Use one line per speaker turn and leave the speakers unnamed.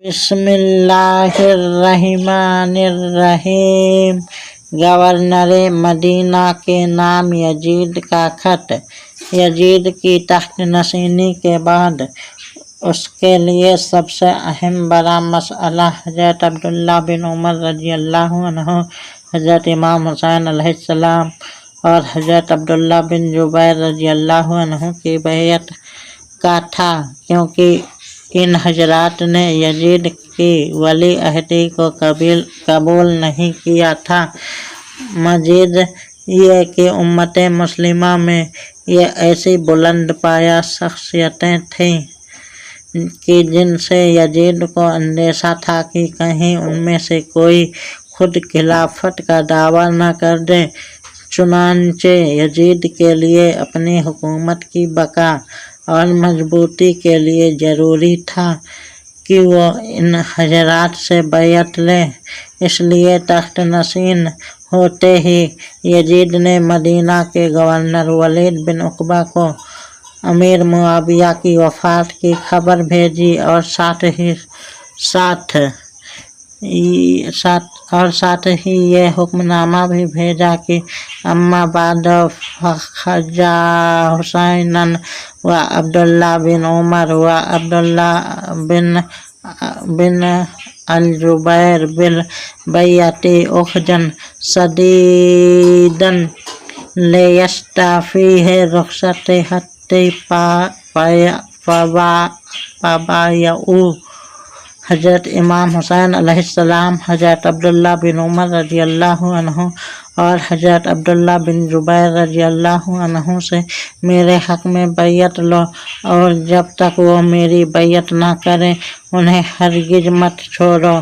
بسم اللہ الرحمن الرحیم۔ گورنر مدینہ کے نام یزید کا خط۔ یزید کی تخت نشینی کے بعد اس کے لیے سب سے اہم بڑا مسئلہ حضرت عبداللہ بن عمر رضی اللہ عنہ، حضرت امام حسین علیہ السلام اور حضرت عبداللہ بن زبیر رضی اللہ عنہ کی بیعت کا تھا، کیونکہ ان حضرات نے یزید کی ولی عہدی کو قبول نہیں کیا تھا۔ مزید یہ کہ امت مسلمہ میں یہ ایسی بلند پایہ شخصیتیں تھیں کہ جن سے یزید کو اندیشہ تھا کہ کہیں ان میں سے کوئی خود خلافت کا دعویٰ نہ کر دے۔ چنانچہ یزید کے لیے اپنی حکومت کی بقا اور مضبوطی کے لیے ضروری تھا کہ وہ ان حضرات سے بیعت لے۔ اس لیے تخت نشین ہوتے ہی یزید نے مدینہ کے گورنر ولید بن عقبہ کو امیر معاویہ کی وفات کی خبر بھیجی اور ساتھ ہی یہ حکم نامہ بھی بھیجا کہ اما بعد فخرج حسینا و عبداللہ بن عمر و عبداللہ بن الزبیر بالبیعۃ اخذا شدیدا لیستوفیہ رخصت حتی فبایعوا۔ حضرت امام حسین علیہ السلام حضرت عبداللہ بن عمر رضی اللہ عنہ اور حضرت عبداللہ بن زبیر رضی اللہ عنہ سے میرے حق میں بیعت لو، اور جب تک وہ میری بیعت نہ کریں انہیں ہرگز مت چھوڑو۔